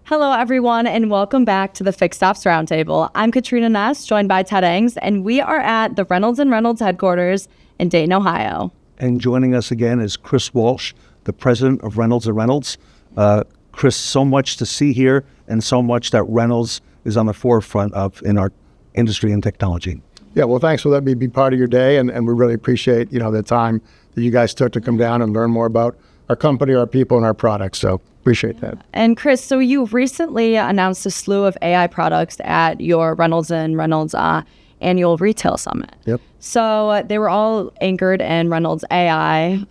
Hello, everyone, and welcome back to the Fixed Ops Roundtable. I'm Katrina Ness, joined by Ted Ings, and we are at the Reynolds & Reynolds headquarters in Dayton, Ohio. And joining us again is Chris Walsh, the president of Reynolds & Reynolds. Chris, so much to see here and so much that Reynolds is on the forefront of in our industry and technology. Yeah, well, thanks for letting me be part of your day, and we really appreciate, the time that you guys took to come down and learn more about our company, our people, and our products. So appreciate that. And Chris, so you recently announced a slew of AI products at your Reynolds & Reynolds annual retail summit. Yep. So they were all anchored in Reynolds AI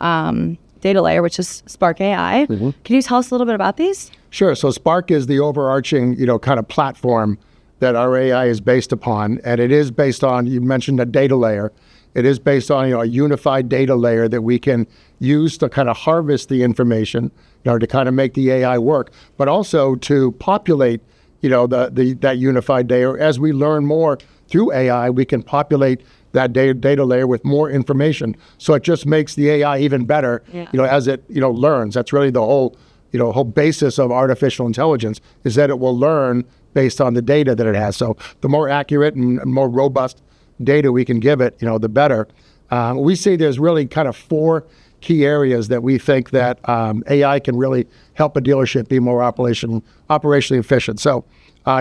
data layer, which is Spark AI. Mm-hmm. Can you tell us a little bit about these? Sure. So Spark is the overarching, kind of platform that our AI is based upon. And it is based on, you mentioned a data layer. It is based on, a unified data layer that we can use to kind of harvest the information, to kind of make the AI work, but also to populate, that unified data. As we learn more through AI, we can populate that data layer with more information. So it just makes the AI even better, as it, learns. That's really the whole basis of artificial intelligence, is that it will learn based on the data that it has. So the more accurate and more robust data we can give it, the better. We see there's really kind of four key areas that we think that AI can really help a dealership be more operationally efficient. So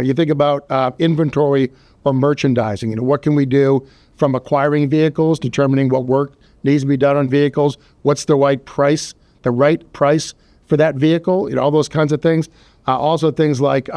you think about inventory or merchandising. What can we do from acquiring vehicles, determining what work needs to be done on vehicles, what's the right price for that vehicle, all those kinds of things. Also things like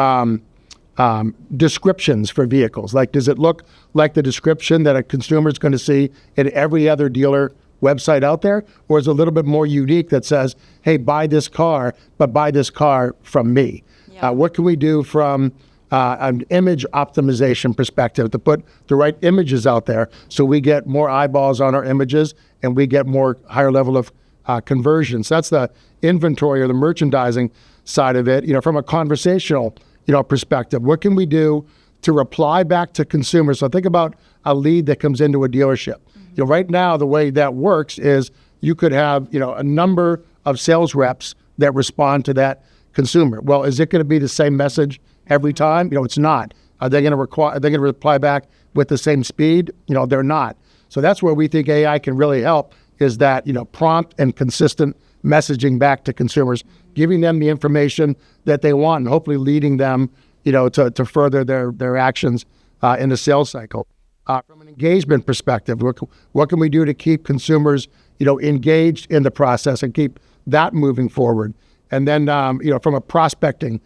descriptions for vehicles. Like, does it look like the description that a consumer is going to see in every other dealer website out there? Or is it a little bit more unique that says, hey, buy this car, but buy this car from me? Yeah. What can we do from an image optimization perspective to put the right images out there so we get more eyeballs on our images and we get more higher level of conversion? So that's the inventory or the merchandising side of it. From a conversational perspective, what can we do to reply back to consumers? So think about a lead that comes into a dealership. Mm-hmm. Right now, the way that works is you could have, a number of sales reps that respond to that consumer. Well, is it going to be the same message every time? It's not. Are they going to reply back with the same speed? They're not. So that's where we think AI can really help, is that, prompt and consistent messaging back to consumers, giving them the information that they want and hopefully leading them, to further their actions in the sales cycle. From an engagement perspective, what can we do to keep consumers, engaged in the process and keep that moving forward? And then, from a prospecting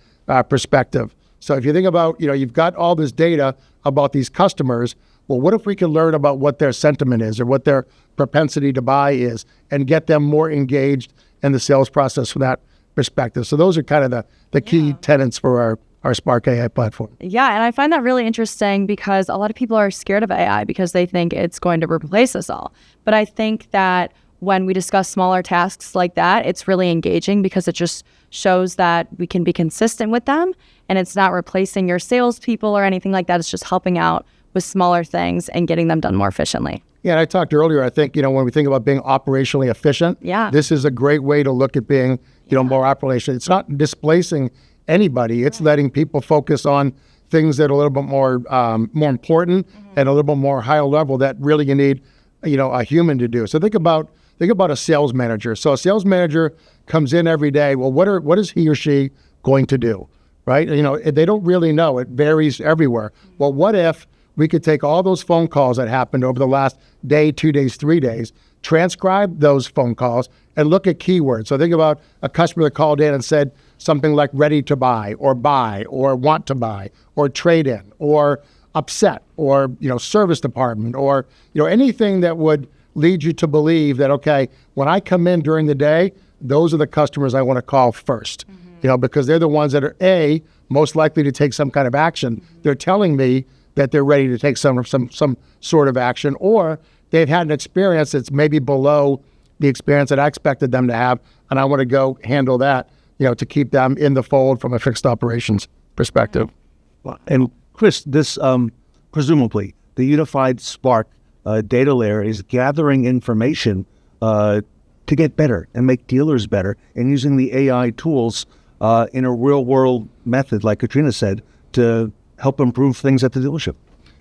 perspective. So if you think about, you've got all this data about these customers, well, what if we can learn about what their sentiment is or what their propensity to buy is and get them more engaged in the sales process from that perspective? So those are kind of the key tenets for our Spark AI platform. Yeah, and I find that really interesting because a lot of people are scared of AI because they think it's going to replace us all. But I think that when we discuss smaller tasks like that, it's really engaging because it just shows that we can be consistent with them and it's not replacing your salespeople or anything like that. It's just helping out with smaller things and getting them done more efficiently. Yeah, and I talked earlier, I think, when we think about being operationally efficient, this is a great way to look at being, more operational. It's not displacing anybody. It's letting people focus on things that are a little bit more important and a little bit more higher level that really you need, a human to do. So think about a sales manager. So a sales manager comes in every day. Well, what is he or she going to do, right? They don't really know. It varies everywhere. Well, what if we could take all those phone calls that happened over the last day, 2 days, 3 days, transcribe those phone calls and look at keywords. So think about a customer that called in and said something like ready to buy or want to buy or trade in or upset or, service department or, anything that would lead you to believe that, okay, when I come in during the day, those are the customers I want to call first, because they're the ones that are most likely to take some kind of action. Mm-hmm. They're telling me that they're ready to take some sort of action, or they've had an experience that's maybe below the experience that I expected them to have, and I want to go handle that, to keep them in the fold from a fixed operations perspective. And Chris, this presumably the unified Spark data layer is gathering information to get better and make dealers better, and using the AI tools in a real world method, like Katrina said, to help improve things at the dealership?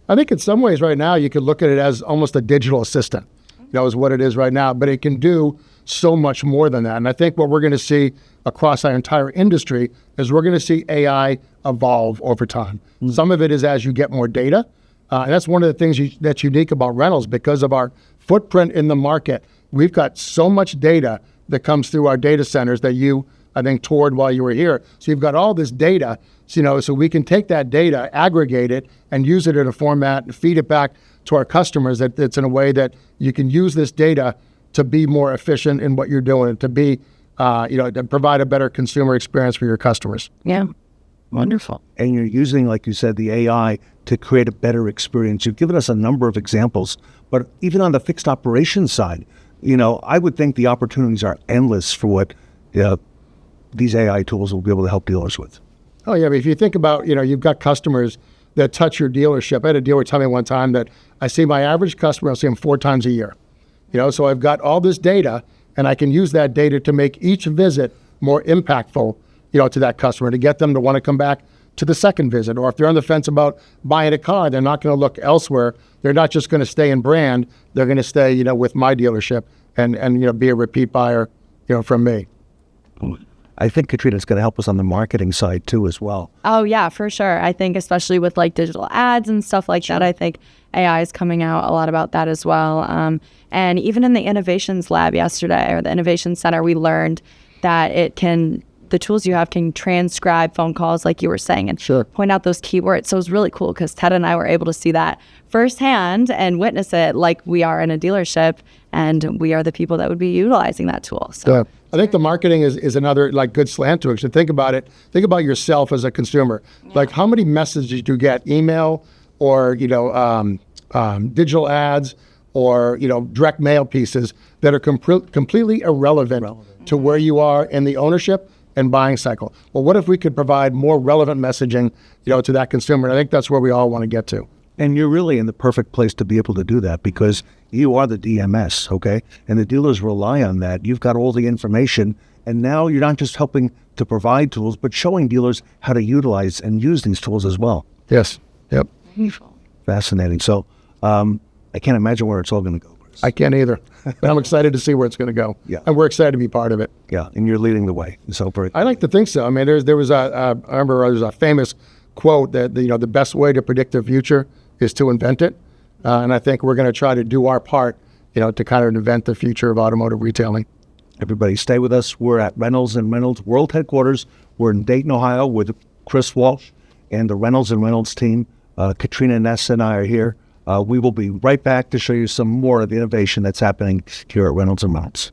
I think in some ways right now you could look at it as almost a digital assistant, is what it is right now, but it can do so much more than that. And I think what we're going to see across our entire industry is we're going to see AI evolve over time. Some of it is as you get more data. And that's one of the things that's unique about rentals because of our footprint in the market. We've got so much data that comes through our data centers that you, I think, toured while you were here. So you've got all this data, so we can take that data, aggregate it, and use it in a format and feed it back to our customers. It's in a way that you can use this data to be more efficient in what you're doing, to be, to provide a better consumer experience for your customers. Yeah. Wonderful. And you're using, like you said, the AI to create a better experience. You've given us a number of examples, but even on the fixed operations side, I would think the opportunities are endless for what these AI tools will be able to help dealers with. Oh, yeah. But if you think about, you've got customers that touch your dealership. I had a dealer tell me one time that I see my average customer, I'll see him 4 times a year. So I've got all this data, and I can use that data to make each visit more impactful, to that customer, to get them to want to come back to the second visit. Or if they're on the fence about buying a car, they're not going to look elsewhere. They're not just going to stay in brand. They're going to stay, with my dealership and be a repeat buyer, from me. I think Katrina's going to help us on the marketing side too as well. Oh, yeah, for sure. I think especially with like digital ads and stuff like that, I think AI is coming out a lot about that as well. And even in the innovations lab yesterday, or the innovation center, we learned that the tools you have can transcribe phone calls, like you were saying, and point out those keywords. So it was really cool because Ted and I were able to see that firsthand and witness it like we are in a dealership, and we are the people that would be utilizing that tool. So yeah. I think the marketing is another good slant to it. So think about it. Think about yourself as a consumer. Yeah. Like how many messages do you get? Email or digital ads or direct mail pieces that are completely irrelevant to where you are in the ownership and buying cycle. Well, what if we could provide more relevant messaging, to that consumer? And I think that's where we all want to get to. And you're really in the perfect place to be able to do that because you are the DMS, okay? And the dealers rely on that. You've got all the information, and now you're not just helping to provide tools, but showing dealers how to utilize and use these tools as well. Yes. Yep. Fascinating. So I can't imagine where it's all going to go, Chris. I can't either. But I'm excited to see where it's going to go. Yeah. And we're excited to be part of it. Yeah, and you're leading the way. So I like to think so. I mean, I remember there was a famous quote that the best way to predict the future is to invent it. And I think we're going to try to do our part, to kind of invent the future of automotive retailing. Everybody stay with us. We're at Reynolds & Reynolds World Headquarters. We're in Dayton, Ohio with Chris Walsh and the Reynolds & Reynolds team. Katrina Ness and I are here. We will be right back to show you some more of the innovation that's happening here at Reynolds & Reynolds.